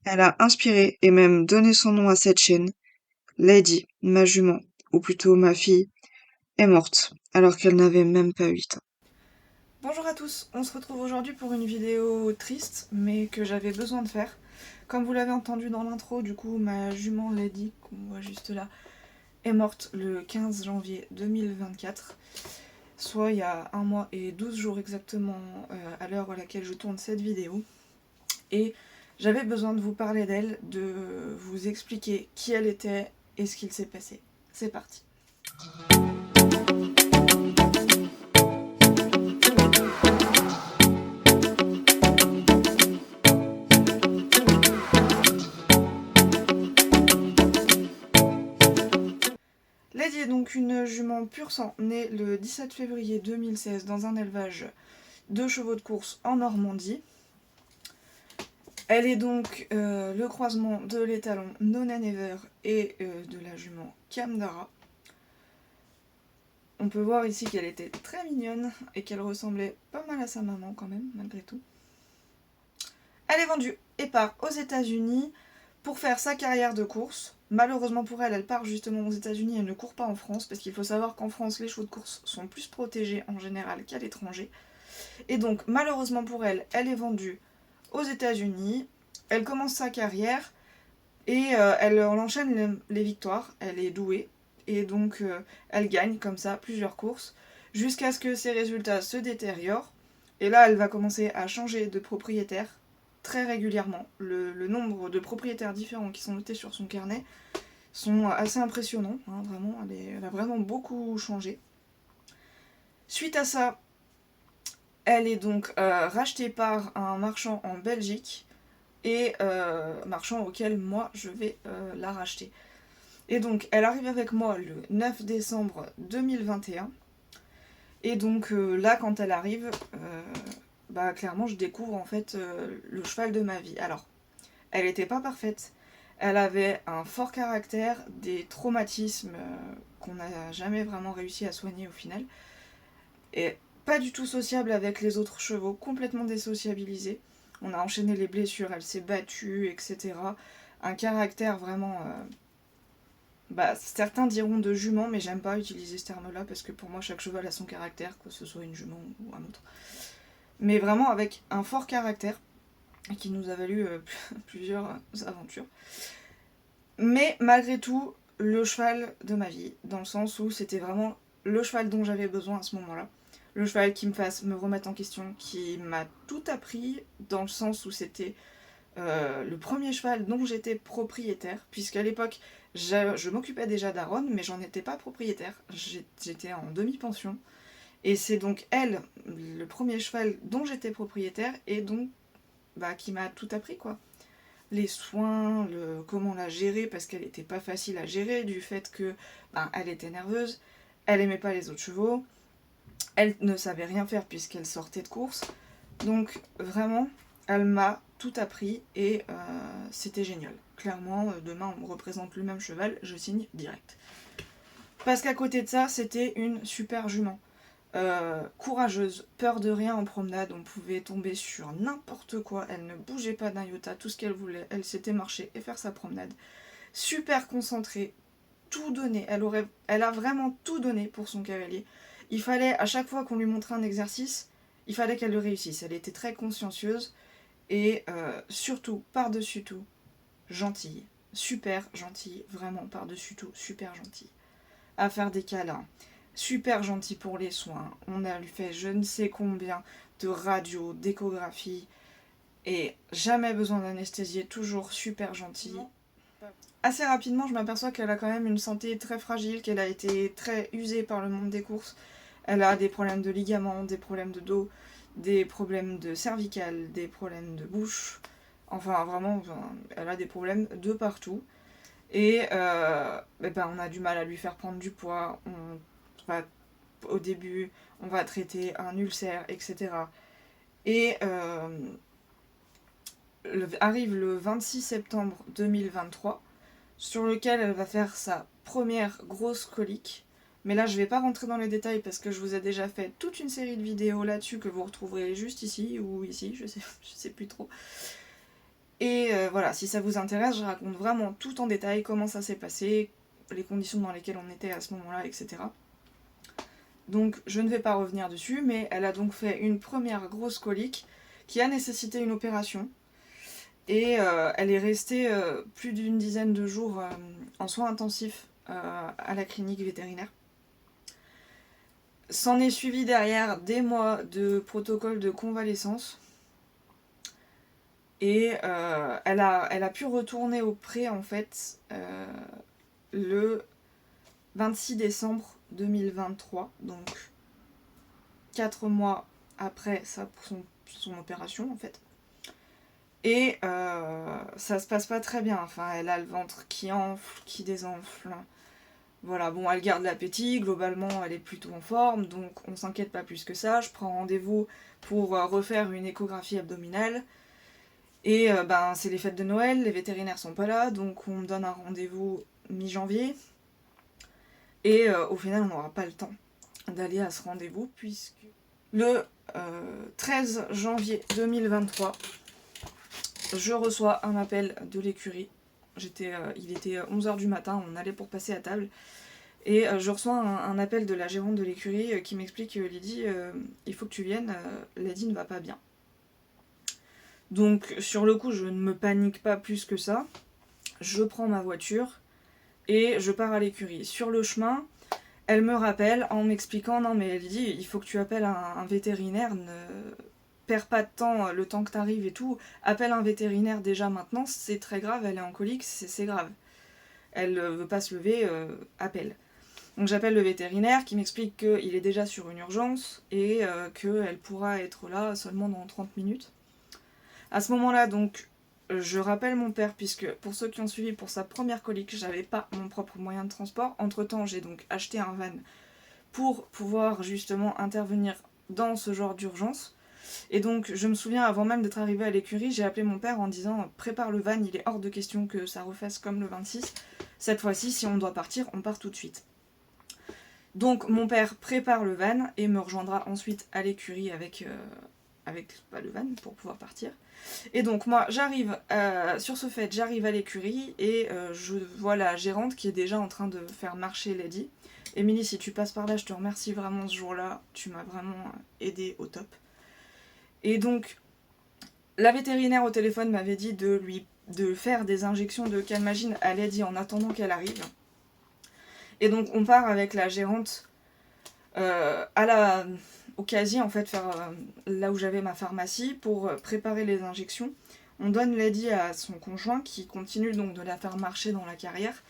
Elle a inspiré et même donné son nom à cette chaîne. Lady, ma jument, ou plutôt ma fille, est morte alors qu'elle n'avait même pas 8 ans. Bonjour à tous, on se retrouve aujourd'hui pour une vidéo triste, mais que j'avais besoin de faire. Comme vous l'avez entendu dans l'intro, du coup, ma jument Lady, qu'on voit juste là, est morte le 15 janvier 2024, soit il y a 1 mois et 12 jours exactement à l'heure à laquelle je tourne cette vidéo. Et j'avais besoin de vous parler d'elle, de vous expliquer qui elle était et ce qu'il s'est passé. C'est parti. Lady est donc une jument pur sang, née le 17 février 2016 dans un élevage de chevaux de course en Normandie. Elle est donc le croisement de l'étalon Nona Never et de la jument Kamdara. On peut voir ici qu'elle était très mignonne et qu'elle ressemblait pas mal à sa maman quand même, malgré tout. Elle est vendue et part aux États-Unis pour faire sa carrière de course. Malheureusement pour elle, elle part justement aux États-Unis et ne court pas en France, parce qu'il faut savoir qu'en France, les chevaux de course sont plus protégés en général qu'à l'étranger. Et donc, malheureusement pour elle, elle est vendue aux États-Unis. Elle commence sa carrière et elle enchaîne les victoires. Elle est douée et donc elle gagne comme ça plusieurs courses jusqu'à ce que ses résultats se détériorent. Et là, elle va commencer à changer de propriétaire très régulièrement. Le nombre de propriétaires différents qui sont notés sur son carnet sont assez impressionnants. Hein, vraiment, elle a vraiment beaucoup changé. Suite à ça, elle est donc rachetée par un marchand en Belgique et marchand auquel moi je vais la racheter. Et donc elle arrive avec moi le 9 décembre 2021. Et donc là quand elle arrive, bah clairement je découvre en fait le cheval de ma vie. Alors, elle n'était pas parfaite. Elle avait un fort caractère, des traumatismes qu'on n'a jamais vraiment réussi à soigner au final. Et pas du tout sociable avec les autres chevaux, complètement désociabilisée. On a enchaîné les blessures, elle s'est battue, etc. Un caractère vraiment... bah, certains diront de jument, mais j'aime pas utiliser ce terme-là parce que pour moi, chaque cheval a son caractère, que ce soit une jument ou un autre. Mais vraiment avec un fort caractère qui nous a valu plusieurs aventures. Mais malgré tout, le cheval de ma vie, dans le sens où c'était vraiment le cheval dont j'avais besoin à ce moment-là. Le cheval qui me fasse me remettre en question, qui m'a tout appris, dans le sens où c'était le premier cheval dont j'étais propriétaire, puisqu'à l'époque, je m'occupais déjà d'Aaron, mais j'en étais pas propriétaire. J'étais en demi-pension. Et c'est donc elle, le premier cheval dont j'étais propriétaire, et donc bah, qui m'a tout appris, quoi. Les soins, comment la gérer, parce qu'elle était pas facile à gérer, du fait que bah, elle était nerveuse, elle aimait pas les autres chevaux, elle ne savait rien faire puisqu'elle sortait de course. Donc vraiment, elle m'a tout appris et c'était génial. Clairement, demain on me représente le même cheval, je signe direct. Parce qu'à côté de ça, c'était une super jument. Courageuse, peur de rien en promenade, on pouvait tomber sur n'importe quoi, elle ne bougeait pas d'un iota, tout ce qu'elle voulait, elle s'était marcher et faire sa promenade. Super concentrée, tout donné, elle a vraiment tout donné pour son cavalier. Il fallait, à chaque fois qu'on lui montrait un exercice, il fallait qu'elle le réussisse. Elle était très consciencieuse et surtout, par-dessus tout, gentille. Super gentille, vraiment par-dessus tout, super gentille. À faire des câlins, super gentille pour les soins. On a lui fait je ne sais combien de radio, d'échographie et jamais besoin d'anesthésier, toujours super gentille. Assez rapidement, je m'aperçois qu'elle a quand même une santé très fragile, qu'elle a été très usée par le monde des courses. Elle a des problèmes de ligaments, des problèmes de dos, des problèmes de cervicales, des problèmes de bouche. Enfin, vraiment, elle a des problèmes de partout. Et on a du mal à lui faire prendre du poids. Au début, on va traiter un ulcère, etc. Et arrive le 26 septembre 2023, sur lequel elle va faire sa première grosse colique. Mais là, je vais pas rentrer dans les détails parce que je vous ai déjà fait toute une série de vidéos là-dessus que vous retrouverez juste ici ou ici, je sais plus trop. Et voilà, si ça vous intéresse, je raconte vraiment tout en détail, comment ça s'est passé, les conditions dans lesquelles on était à ce moment-là, etc. Donc je ne vais pas revenir dessus, mais elle a donc fait une première grosse colique qui a nécessité une opération. Et elle est restée plus d'une dizaine de jours en soins intensifs à la clinique vétérinaire. S'en est suivi derrière des mois de protocole de convalescence. Et elle a pu retourner au pré en fait le 26 décembre 2023, donc 4 mois après son opération en fait. Et ça se passe pas très bien, enfin elle a le ventre qui enfle, qui désenfle. Voilà, bon, elle garde l'appétit, globalement elle est plutôt en forme, donc on s'inquiète pas plus que ça. Je prends rendez-vous pour refaire une échographie abdominale. Et ben c'est les fêtes de Noël, les vétérinaires sont pas là, donc on me donne un rendez-vous mi-janvier. Et au final on n'aura pas le temps d'aller à ce rendez-vous, puisque le 13 janvier 2023, je reçois un appel de l'écurie. Il était 11h du matin, on allait pour passer à table. Et je reçois un appel de la gérante de l'écurie qui m'explique Lydie, il faut que tu viennes, Lydie ne va pas bien. Donc sur le coup, je ne me panique pas plus que ça. Je prends ma voiture et je pars à l'écurie. Sur le chemin, elle me rappelle en m'expliquant non mais Lydie, il faut que tu appelles un vétérinaire, ne perds pas de temps, le temps que t'arrives et tout, appelle un vétérinaire déjà maintenant, c'est très grave, elle est en colique, c'est grave. Elle veut pas se lever, appelle. Donc j'appelle le vétérinaire qui m'explique qu'il est déjà sur une urgence et qu'elle pourra être là seulement dans 30 minutes. À ce moment-là, donc, je rappelle mon père, puisque pour ceux qui ont suivi pour sa première colique, j'avais pas mon propre moyen de transport. Entre-temps, j'ai donc acheté un van pour pouvoir justement intervenir dans ce genre d'urgence. Et donc, je me souviens, avant même d'être arrivée à l'écurie, j'ai appelé mon père en disant « Prépare le van, il est hors de question que ça refasse comme le 26. Cette fois-ci, si on doit partir, on part tout de suite. » Donc, mon père prépare le van et me rejoindra ensuite à l'écurie avec le van pour pouvoir partir. Et donc moi j'arrive sur ce fait, j'arrive à l'écurie et je vois la gérante qui est déjà en train de faire marcher Lady. Émilie, si tu passes par là, je te remercie vraiment ce jour-là, tu m'as vraiment aidée au top. Et donc la vétérinaire au téléphone m'avait dit de faire des injections de calmagine à Lady en attendant qu'elle arrive. Et donc on part avec la gérante au casier, en fait, là où j'avais ma pharmacie, pour préparer les injections. On donne Lady à son conjoint qui continue donc de la faire marcher dans la carrière.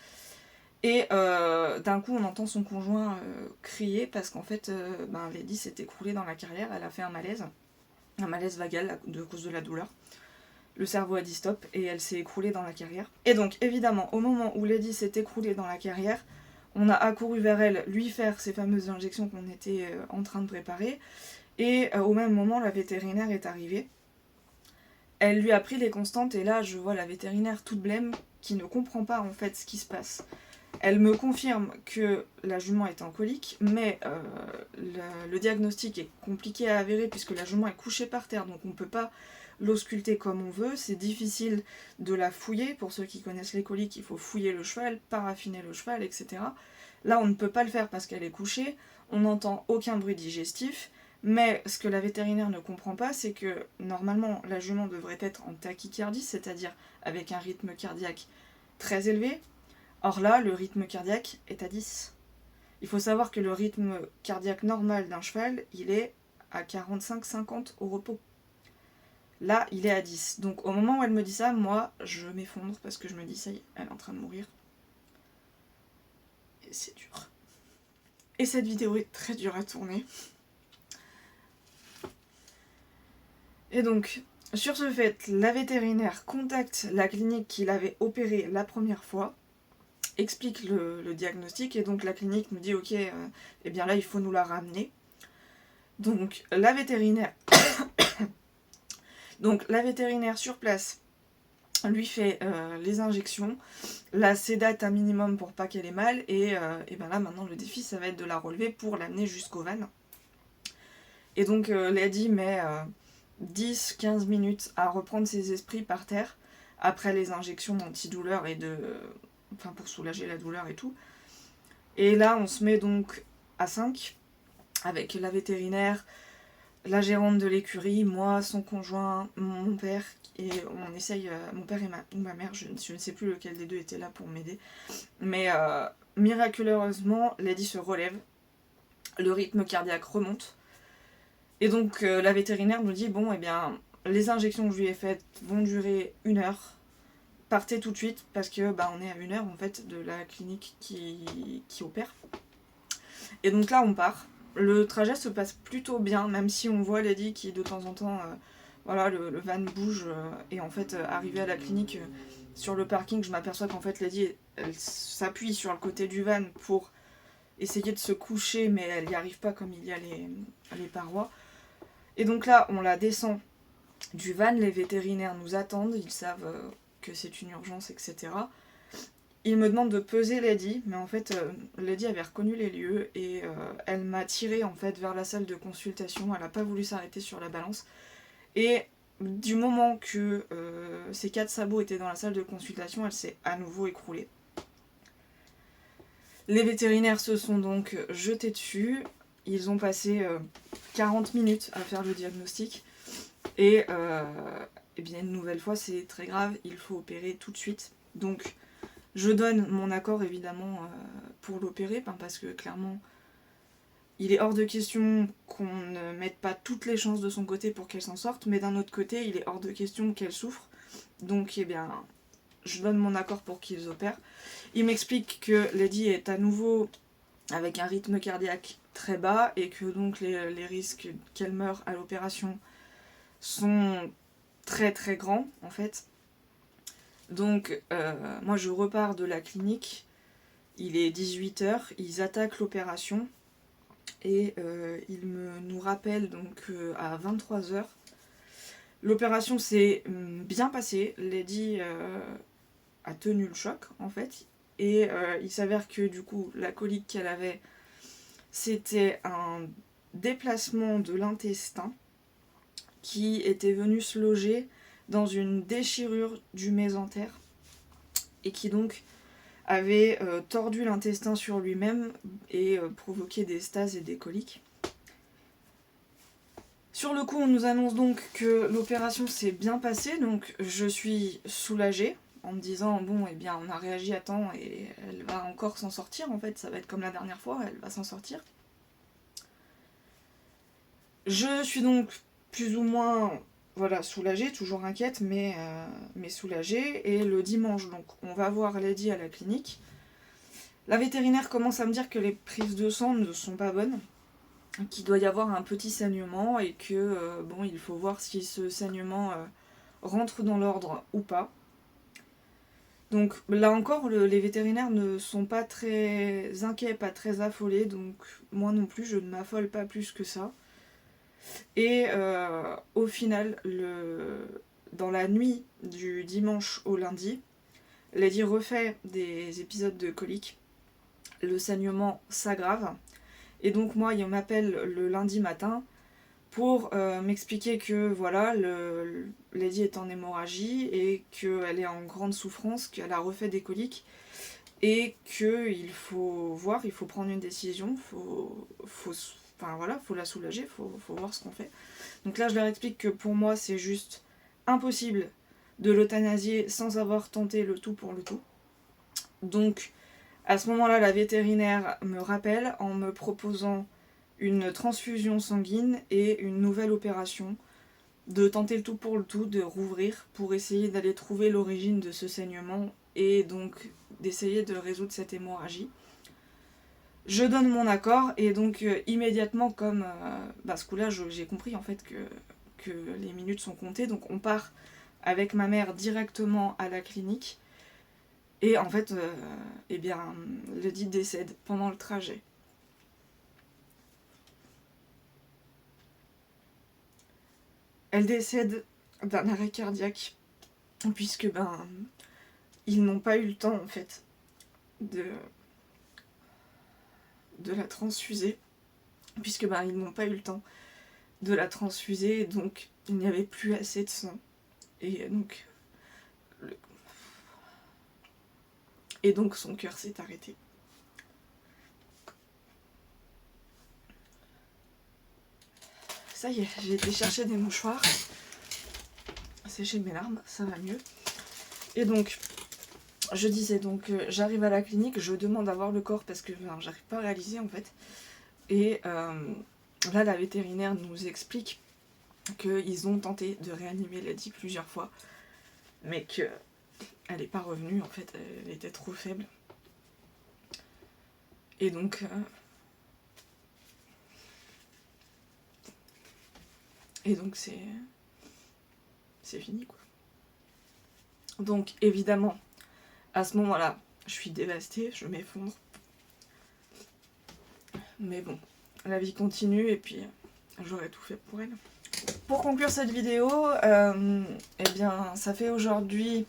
Et d'un coup, on entend son conjoint crier parce qu'en fait, Lady s'est écroulée dans la carrière, elle a fait un malaise vagal à cause de la douleur. Le cerveau a dit stop et elle s'est écroulée dans la carrière. Et donc, évidemment, au moment où Lady s'est écroulée dans la carrière, on a accouru vers elle, lui faire ces fameuses injections qu'on était en train de préparer. Et au même moment, la vétérinaire est arrivée. Elle lui a pris les constantes et là, je vois la vétérinaire toute blême qui ne comprend pas en fait ce qui se passe. Elle me confirme que la jument est en colique, mais le diagnostic est compliqué à avérer puisque la jument est couchée par terre, donc on ne peut pas l'ausculter comme on veut. C'est difficile de la fouiller. Pour ceux qui connaissent les coliques, il faut fouiller le cheval, paraffiner le cheval, etc. Là, on ne peut pas le faire parce qu'elle est couchée. On n'entend aucun bruit digestif. Mais ce que la vétérinaire ne comprend pas, c'est que normalement, la jument devrait être en tachycardie, c'est-à-dire avec un rythme cardiaque très élevé. Or là, le rythme cardiaque est à 10. Il faut savoir que le rythme cardiaque normal d'un cheval, il est à 45-50 au repos. Là, il est à 10. Donc au moment où elle me dit ça, moi, je m'effondre parce que je me dis, ça y est, elle est en train de mourir. Et c'est dur. Et cette vidéo est très dure à tourner. Et donc, sur ce fait, la vétérinaire contacte la clinique qui l'avait opérée la première fois, explique le diagnostic, et donc la clinique nous dit, ok, eh bien là, il faut nous la ramener. Donc, la vétérinaire sur place lui fait les injections, la sédate un minimum pour pas qu'elle ait mal, et ben là, maintenant, le défi, ça va être de la relever pour l'amener jusqu'au van. Et donc, Lady met 10-15 minutes à reprendre ses esprits par terre, après les injections antidouleurs pour soulager la douleur et tout. Et là, on se met donc à 5 avec la vétérinaire, la gérante de l'écurie, moi, son conjoint, mon père, et on essaye, mon père ou ma mère, je ne sais plus lequel des deux était là pour m'aider. Mais miraculeusement, Lady se relève, le rythme cardiaque remonte. Et donc la vétérinaire nous dit, bon, eh bien, les injections que je lui ai faites vont durer 1 heure. Partez tout de suite parce que on est à 1 heure en fait de la clinique qui opère. Et donc là on part. Le trajet se passe plutôt bien, même si on voit Lady qui de temps en temps, le van bouge et en fait arrivé à la clinique sur le parking, je m'aperçois qu'en fait Lady elle s'appuie sur le côté du van pour essayer de se coucher, mais elle n'y arrive pas comme il y a les parois. Et donc là on la descend du van, les vétérinaires nous attendent, ils savent que c'est une urgence, etc. Il me demande de peser Lady, mais en fait, Lady avait reconnu les lieux et elle m'a tiré en fait vers la salle de consultation. Elle n'a pas voulu s'arrêter sur la balance. Et du moment que ses 4 sabots étaient dans la salle de consultation, elle s'est à nouveau écroulée. Les vétérinaires se sont donc jetés dessus. Ils ont passé 40 minutes à faire le diagnostic. Et bien une nouvelle fois, c'est très grave, il faut opérer tout de suite. Donc je donne mon accord évidemment pour l'opérer, parce que clairement, il est hors de question qu'on ne mette pas toutes les chances de son côté pour qu'elle s'en sorte, mais d'un autre côté, il est hors de question qu'elle souffre. Donc je donne mon accord pour qu'ils opèrent. Il m'explique que Lady est à nouveau avec un rythme cardiaque très bas et que donc les risques qu'elle meure à l'opération sont très très grands en fait. Donc moi je repars de la clinique, il est 18h, ils attaquent l'opération et ils nous rappellent donc à 23h. L'opération s'est bien passée, Lady a tenu le choc en fait, et il s'avère que du coup la colique qu'elle avait, c'était un déplacement de l'intestin qui était venu se loger dans une déchirure du mésentère et qui donc avait tordu l'intestin sur lui-même et provoqué des stases et des coliques. Sur le coup, on nous annonce donc que l'opération s'est bien passée, donc je suis soulagée en me disant bon, eh bien, on a réagi à temps et elle va encore s'en sortir, en fait, ça va être comme la dernière fois, elle va s'en sortir. Je suis donc plus ou moins soulagée, toujours inquiète, mais soulagée. Et le dimanche, donc, on va voir Lady à la clinique. La vétérinaire commence à me dire que les prises de sang ne sont pas bonnes, qu'il doit y avoir un petit saignement et que il faut voir si ce saignement rentre dans l'ordre ou pas. Donc là encore, les vétérinaires ne sont pas très inquiets, pas très affolés, donc moi non plus, je ne m'affole pas plus que ça. Et au final, dans la nuit du dimanche au lundi, Lady refait des épisodes de colique. Le saignement s'aggrave. Et donc moi, il m'appelle le lundi matin pour m'expliquer que voilà, Lady est en hémorragie et qu'elle est en grande souffrance, qu'elle a refait des coliques et qu'il faut voir, il faut prendre une décision, faut la soulager, faut voir ce qu'on fait. Donc là, je leur explique que pour moi, c'est juste impossible de l'euthanasier sans avoir tenté le tout pour le tout. Donc, à ce moment-là, la vétérinaire me rappelle en me proposant une transfusion sanguine et une nouvelle opération, de tenter le tout pour le tout, de rouvrir pour essayer d'aller trouver l'origine de ce saignement et donc d'essayer de résoudre cette hémorragie. Je donne mon accord et donc immédiatement, comme ce coup-là, j'ai compris en fait que les minutes sont comptées, donc on part avec ma mère directement à la clinique et en fait, Lady décède pendant le trajet. Elle décède d'un arrêt cardiaque puisque ils n'ont pas eu le temps en fait de la transfuser, puisque ils n'ont pas eu le temps de la transfuser, donc il n'y avait plus assez de sang. Et donc Et donc son cœur s'est arrêté. Ça y est, j'ai été chercher des mouchoirs, sécher mes larmes, ça va mieux. Et donc, je disais, donc j'arrive à la clinique, je demande à voir le corps parce que j'arrive pas à réaliser en fait. Et là, la vétérinaire nous explique qu'ils ont tenté de réanimer Lady plusieurs fois, mais qu'elle n'est pas revenue, en fait, elle était trop faible. Et donc... c'est fini, quoi. Donc, évidemment, à ce moment-là, je suis dévastée, je m'effondre. Mais bon, la vie continue et puis j'aurais tout fait pour elle. Pour conclure cette vidéo, eh bien, ça fait aujourd'hui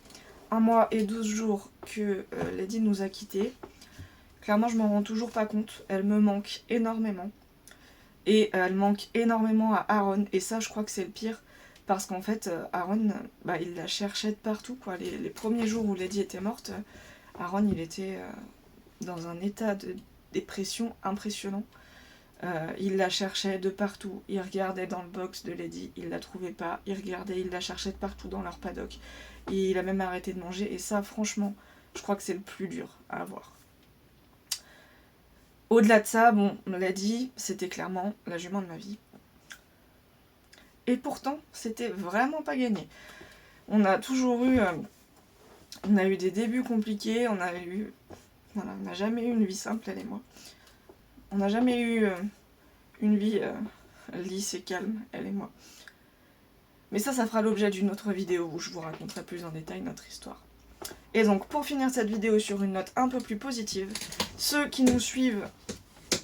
1 mois et 12 jours que Lady nous a quittés. Clairement, je m'en rends toujours pas compte. Elle me manque énormément. Et elle manque énormément à Aaron. Et ça, je crois que c'est le pire. Parce qu'en fait, Aaron, il la cherchait de partout, quoi. Les premiers jours où Lady était morte, Aaron, il était dans un état de dépression impressionnant. Il la cherchait de partout. Il regardait dans le box de Lady, il la trouvait pas. Il regardait, il la cherchait de partout dans leur paddock. Et il a même arrêté de manger. Et ça, franchement, je crois que c'est le plus dur à avoir. Au-delà de ça, bon, on l'a dit, c'était clairement la jument de ma vie. Et pourtant, c'était vraiment pas gagné. On a toujours eu... on a eu des débuts compliqués, on n'a jamais eu une vie simple, elle et moi. On n'a jamais eu une vie lisse et calme, elle et moi. Mais ça fera l'objet d'une autre vidéo où je vous raconterai plus en détail notre histoire. Et donc, pour finir cette vidéo sur une note un peu plus positive, ceux qui nous suivent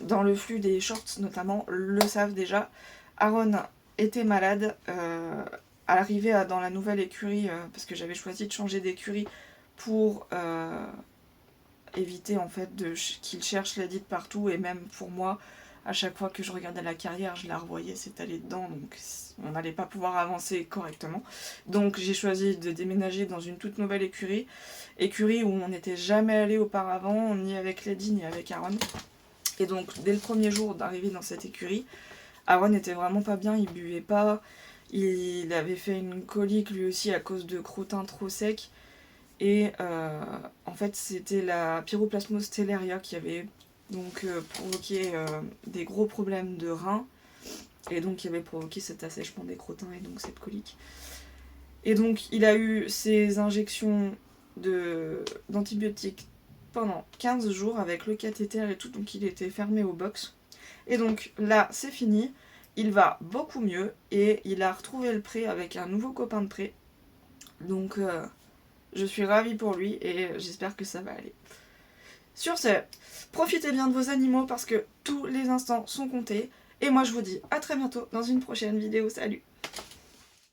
dans le flux des shorts notamment le savent déjà. Aaron était malade à l'arrivée dans la nouvelle écurie, parce que j'avais choisi de changer d'écurie pour éviter en fait qu'il cherche Lady de partout, et même pour moi, à chaque fois que je regardais la carrière, je la revoyais s'étaler dedans, donc on n'allait pas pouvoir avancer correctement. Donc j'ai choisi de déménager dans une toute nouvelle écurie où on n'était jamais allé auparavant, ni avec Lady ni avec Aaron. Et donc dès le premier jour d'arrivée dans cette écurie, Aaron était vraiment pas bien, il buvait pas, il avait fait une colique lui aussi à cause de crottins trop secs. Et en fait c'était la Pyroplasmose stellaria qui avait donc provoqué des gros problèmes de reins, et donc qui avait provoqué cet assèchement des crottins et donc cette colique. Et donc il a eu ses injections d'antibiotiques pendant 15 jours avec le cathéter et tout, donc il était fermé au box. Et donc là c'est fini, il va beaucoup mieux et il a retrouvé le pré avec un nouveau copain de pré. Donc je suis ravie pour lui et j'espère que ça va aller. Sur ce, profitez bien de vos animaux parce que tous les instants sont comptés. Et moi je vous dis à très bientôt dans une prochaine vidéo. Salut!